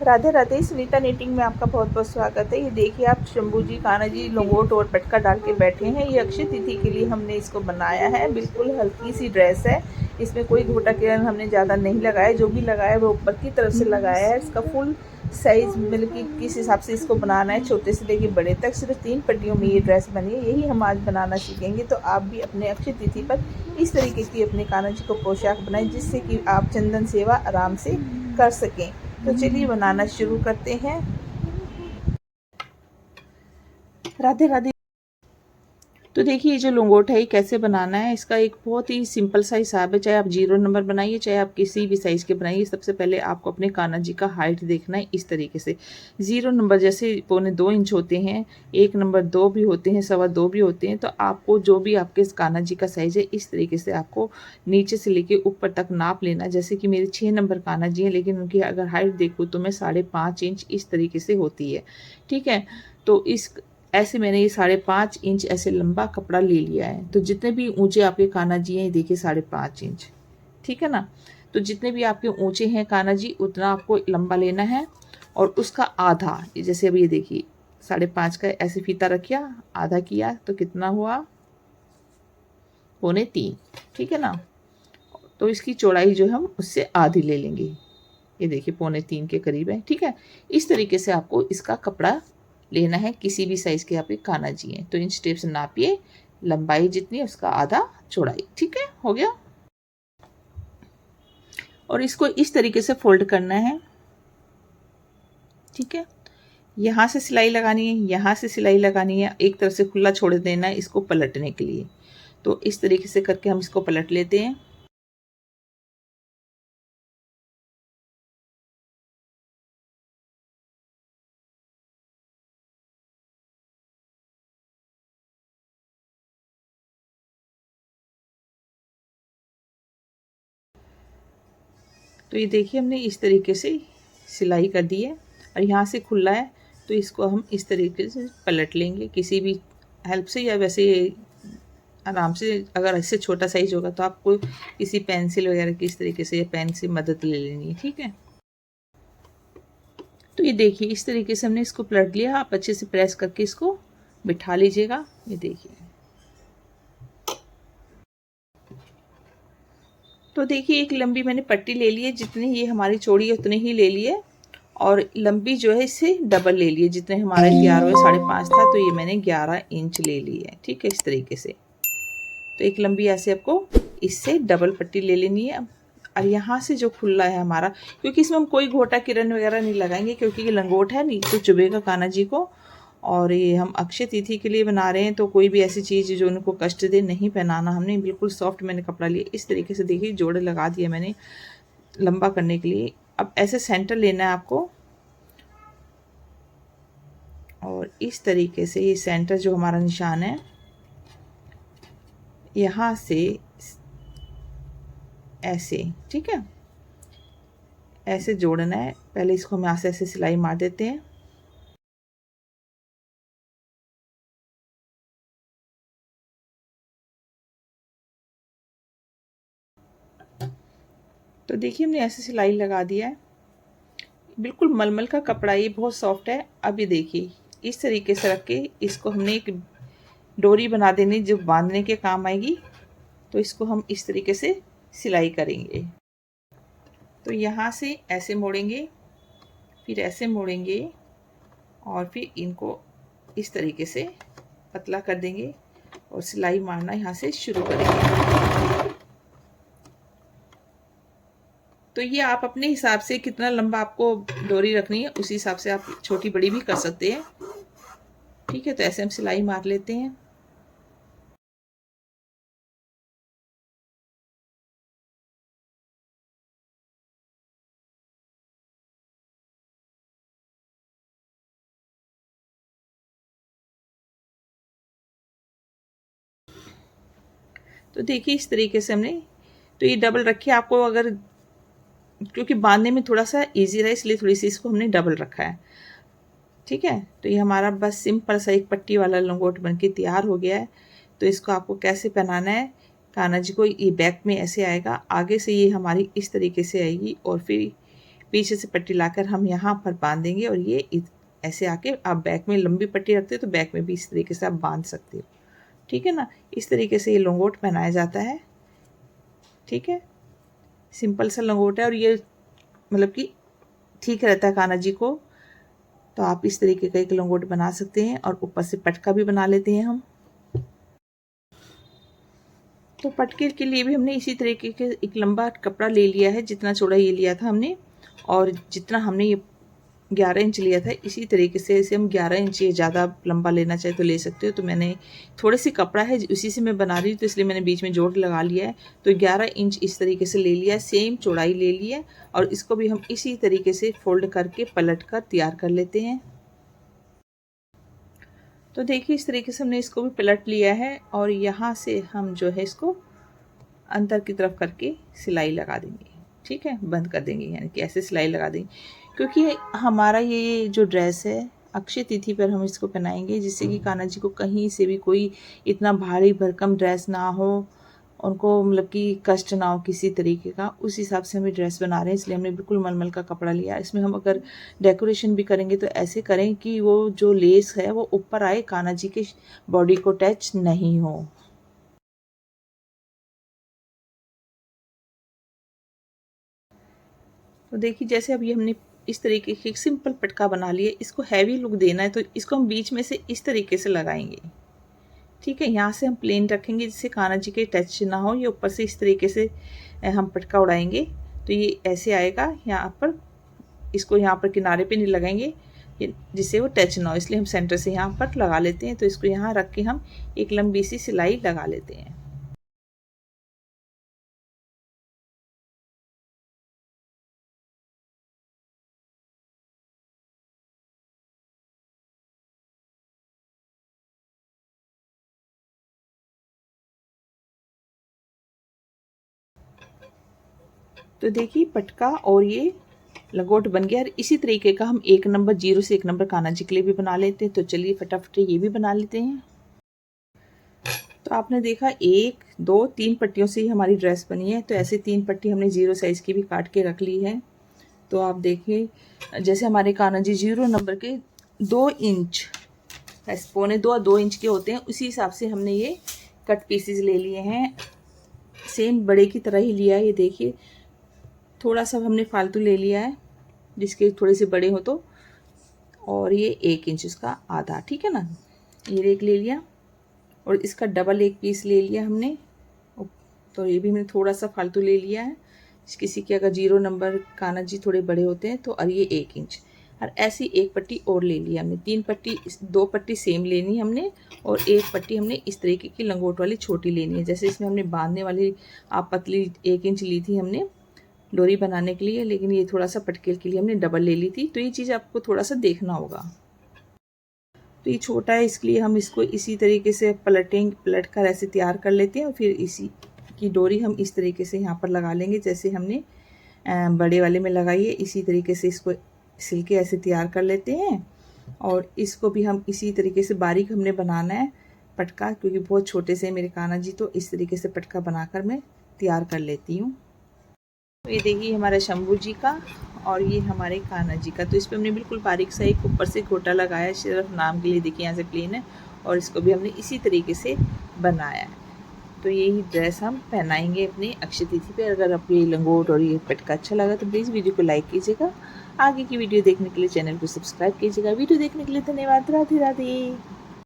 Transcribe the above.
Radhe Radhe. Sunita knitting में आपका बहुत बहुत स्वागत है। ये देखिए आप शंभू जी, कान्हा जी लंगोट और पटका डाल के बैठे हैं। ये अक्षय तिथि के लिए हमने इसको बनाया है। बिल्कुल हल्की सी ड्रेस है, इसमें कोई घोटा किरण हमने ज़्यादा नहीं लगाया, जो भी लगाया वो ऊपर की तरफ से लगाया है। इसका फुल साइज़ मतलब कि किस हिसाब से इसको बनाना है, छोटे से लेके बड़े तक, सिर्फ 3 पट्टियों में ये ड्रेस बनी है। यही हम आज बनाना सीखेंगे। तो आप भी अपने अक्षय तिथि पर इस तरीके की अपने कान्हा जी को पोशाक बनाएं, जिससे कि आप चंदन सेवा आराम से कर सकें। तो चलिए बनाना शुरू करते हैं। राधे राधे। तो देखिए ये जो लंगोट है ये कैसे बनाना है, इसका एक बहुत ही सिंपल सा हिसाब है। चाहे आप 0 नंबर बनाइए, चाहे आप किसी भी साइज़ के बनाइए। सबसे पहले आपको अपने कान्हा जी का हाइट देखना है इस तरीके से। 0 नंबर जैसे 1.25 इंच होते हैं, 1 नंबर 2 भी होते हैं, 2.25 भी होते हैं। तो आपको जो भी आपके कान्हा जी का साइज़ है इस तरीके से आपको नीचे से लेके ऊपर तक नाप लेना। जैसे कि मेरे 6 नंबर कान्हा जी हैं, लेकिन उनकी अगर हाइट देखूँ तो मैं 5.5 इंच इस तरीके से होती है। ठीक है, तो इस ऐसे मैंने ये 5.5 इंच ऐसे लंबा कपड़ा ले लिया है। तो जितने भी ऊंचे आपके कान्हा जी हैं, ये देखिए 5.5 इंच, ठीक है ना। तो जितने भी आपके ऊंचे हैं कान्हा जी, उतना आपको लंबा लेना है। और उसका आधा, जैसे अभी ये देखिए 5.5 का ऐसे फीता रखिया, आधा किया तो कितना हुआ, 2.25, ठीक है ना। तो इसकी चौड़ाई जो है हम उससे आधी ले लेंगे। ये देखिए 2.25 के करीब है, ठीक है। इस तरीके से आपको इसका कपड़ा लेना है। किसी भी साइज के आपके कान्हा जी हैं तो इंच टेप से नापिए, लंबाई जितनी है उसका आधा चौड़ाई, ठीक है, हो गया। और इसको इस तरीके से फोल्ड करना है, ठीक है। यहाँ से सिलाई लगानी है, यहाँ से सिलाई लगानी है, एक तरफ से खुला छोड़ देना है इसको पलटने के लिए। तो इस तरीके से करके हम इसको पलट लेते हैं। तो ये देखिए हमने इस तरीके से सिलाई कर दी है और यहाँ से खुला है, तो इसको हम इस तरीके से पलट लेंगे किसी भी हेल्प से, या वैसे आराम से। अगर इससे छोटा साइज होगा तो आपको किसी पेंसिल वगैरह की इस तरीके से या पेन से मदद ले लेनी है, ठीक है। तो ये देखिए इस तरीके से हमने इसको पलट लिया। आप अच्छे से प्रेस करके इसको बिठा लीजिएगा। ये देखिए, तो देखिए एक लंबी मैंने पट्टी ले ली है, जितनी ये हमारी चौड़ी है उतनी ही ले लिए। और लंबी जो है इससे डबल ले लिए, जितने हमारे 11 या 5.5 था, तो ये मैंने 11 इंच ले ली है, ठीक है, इस तरीके से। तो एक लंबी ऐसे आपको इससे डबल पट्टी ले लेनी है। और यहाँ से जो खुला है हमारा, क्योंकि इसमें हम कोई घोटा किरण वगैरह नहीं लगाएंगे, क्योंकि ये लंगोट है नहीं तो चुभेगा कान्हा जी को। और ये हम अक्षय तिथि के लिए बना रहे हैं, तो कोई भी ऐसी चीज़ जो उनको कष्ट दे नहीं पहनाना हमने। बिल्कुल सॉफ्ट मैंने कपड़ा लिया इस तरीके से। देखिए जोड़े लगा दिए मैंने लंबा करने के लिए। अब ऐसे सेंटर लेना है आपको, और इस तरीके से ये सेंटर जो हमारा निशान है, यहाँ से ऐसे, ठीक है, ऐसे जोड़ना है। पहले इसको हम यहाँ से ऐसे सिलाई मार देते हैं। तो देखिए हमने ऐसे सिलाई लगा दिया है। बिल्कुल मलमल का कपड़ा, ये बहुत सॉफ्ट है। अब ये देखिए इस तरीके से रख के इसको हमने एक डोरी बना देनी जो बांधने के काम आएगी। तो इसको हम इस तरीके से सिलाई करेंगे। तो यहाँ से ऐसे मोड़ेंगे, फिर ऐसे मोड़ेंगे, और फिर इनको इस तरीके से पतला कर देंगे और सिलाई मारना यहाँ से शुरू करेंगे। तो ये आप अपने हिसाब से कितना लंबा आपको डोरी रखनी है उसी हिसाब से आप छोटी बड़ी भी कर सकते हैं, ठीक है। तो ऐसे हम सिलाई मार लेते हैं। तो देखिए इस तरीके से हमने, तो ये डबल रखी है आपको, अगर क्योंकि बांधने में थोड़ा सा इजी रहे इसलिए थोड़ी सी इसको हमने डबल रखा है, ठीक है। तो ये हमारा बस सिंपल सा एक पट्टी वाला लंगोट बनके तैयार हो गया है। तो इसको आपको कैसे पहनाना है, कान्हा जी को ये बैक में ऐसे आएगा, आगे से ये हमारी इस तरीके से आएगी, और फिर पीछे से पट्टी लाकर हम यहाँ पर बांध देंगे और ये ऐसे आके आप बैक में लंबी पट्टी रखते हो तो बैक में भी इस तरीके से आप बांध सकते हो। ठीक है ना, इस तरीके से ये लंगोट पहनाया जाता है। ठीक है, सिंपल सा लंगोट है और ये मतलब कि ठीक रहता है कान्हा जी को। तो आप इस तरीके का एक लंगोट बना सकते हैं और ऊपर से पटका भी बना लेते हैं हम। तो पटके के लिए भी हमने इसी तरीके के एक लंबा कपड़ा ले लिया है, जितना चौड़ा ये लिया था हमने, और जितना हमने ये 11 इंच लिया था इसी तरीके से इसे हम 11 इंच या ज़्यादा लंबा लेना चाहे तो ले सकते हो। तो मैंने थोड़े से कपड़ा है उसी से मैं बना रही हूँ तो इसलिए मैंने बीच में जोड़ लगा लिया है। तो 11 इंच इस तरीके से ले लिया है, सेम चौड़ाई ले ली है और इसको भी हम इसी तरीके से फोल्ड करके पलट कर तैयार कर लेते हैं। तो देखिए इस तरीके से हमने इसको भी पलट लिया है और यहाँ से हम जो है इसको अंदर की तरफ करके सिलाई लगा देंगे। ठीक है, बंद कर देंगे, यानी कि ऐसे सिलाई लगा देंगे, क्योंकि हमारा ये जो ड्रेस है अक्षय तिथि पर हम इसको पहनाएंगे, जिससे कि कान्हा जी को कहीं से भी कोई इतना भारी भरकम ड्रेस ना हो, उनको मतलब कि कष्ट ना हो किसी तरीके का। उस हिसाब से हम ये ड्रेस बना रहे हैं, इसलिए हमने बिल्कुल मलमल का कपड़ा लिया। इसमें हम अगर डेकोरेशन भी करेंगे तो ऐसे करें कि वो जो लेस है वो ऊपर आए, कान्हा जी के बॉडी को टच नहीं हो। तो देखिए जैसे अब ये हमने इस तरीके की सिंपल पटका बना लिया, इसको हैवी लुक देना है तो इसको हम बीच में से इस तरीके से लगाएंगे। ठीक है, यहाँ से हम प्लेन रखेंगे जिससे कान्हा जी के टच ना हो, ये ऊपर से इस तरीके से हम पटका उड़ाएंगे तो ये ऐसे आएगा। यहाँ पर इसको यहाँ पर किनारे पे नहीं लगाएंगे जिससे वो टच ना हो, इसलिए हम सेंटर से यहाँ पर लगा लेते हैं। तो इसको यहाँ रख के हम एक लंबी सी सिलाई लगा लेते हैं। तो देखिए पटका और ये लंगोट बन गया। और इसी तरीके का हम 1 नंबर 0 से 1 नंबर कान्हा जी के लिए भी बना लेते हैं। तो चलिए फटाफट ये भी बना लेते हैं। तो आपने देखा 1 2 3 पट्टियों से ही हमारी ड्रेस बनी है। तो ऐसे 3 पट्टी हमने 0 साइज़ की भी काट के रख ली है। तो आप देखिए जैसे हमारे कान्हा जी 0 नंबर के 2 इंच पौने 2 इंच के होते हैं, उसी हिसाब से हमने ये कट पीसेस ले लिए हैं। सेम बड़े की तरह ही लिया है। ये देखिए थोड़ा सा हमने फालतू ले लिया है जिसके थोड़े से बड़े हो तो, और ये 1 इंच इसका आधा। ठीक है ना, ये एक ले लिया और इसका डबल एक पीस ले लिया हमने। तो ये भी मैंने थोड़ा सा फालतू ले लिया है। किसी के अगर 0 नंबर कान्हा जी थोड़े बड़े होते हैं तो, और ये 1 इंच, और ऐसी एक पट्टी और ले ली हमने। 3 पट्टी 2 पट्टी सेम लेनी हमने और 1 पट्टी हमने इस तरीके की लंगोट वाली छोटी लेनी है। जैसे इसमें हमने बांधने वाली आप पतली 1 इंच ली थी हमने डोरी बनाने के लिए, लेकिन ये थोड़ा सा पटके के लिए हमने डबल ले ली थी। तो ये चीज़ आपको थोड़ा सा देखना होगा। तो ये छोटा है इसलिए हम इसको इसी तरीके से पलट कर ऐसे तैयार कर लेते हैं और फिर इसी की डोरी हम इस तरीके से यहाँ पर लगा लेंगे जैसे हमने बड़े वाले में लगाई है। इसी तरीके से इसको सिल के ऐसे तैयार कर लेते हैं और इसको भी हम इसी तरीके से बारीक हमने बनाना है पटका, क्योंकि बहुत छोटे से मेरे कान्हा जी। तो इस तरीके से पटका बनाकर मैं तैयार कर लेती हूँ। ये देखिए हमारा शंभू जी का और ये हमारे कान्हा जी का। तो इस पर हमने बिल्कुल बारीक सा एक ऊपर से गोटा लगाया, सिर्फ नाम के लिए। देखिए यहाँ से प्लेन है और इसको भी हमने इसी तरीके से बनाया है। तो यही ड्रेस हम पहनाएंगे अपने अक्षय तिथि पे। अगर आपको ये लंगोट और ये पटका अच्छा लगा तो प्लीज़ वीडियो को लाइक कीजिएगा। आगे की वीडियो देखने के लिए चैनल को सब्सक्राइब कीजिएगा। वीडियो देखने के लिए धन्यवाद। राधे राधे।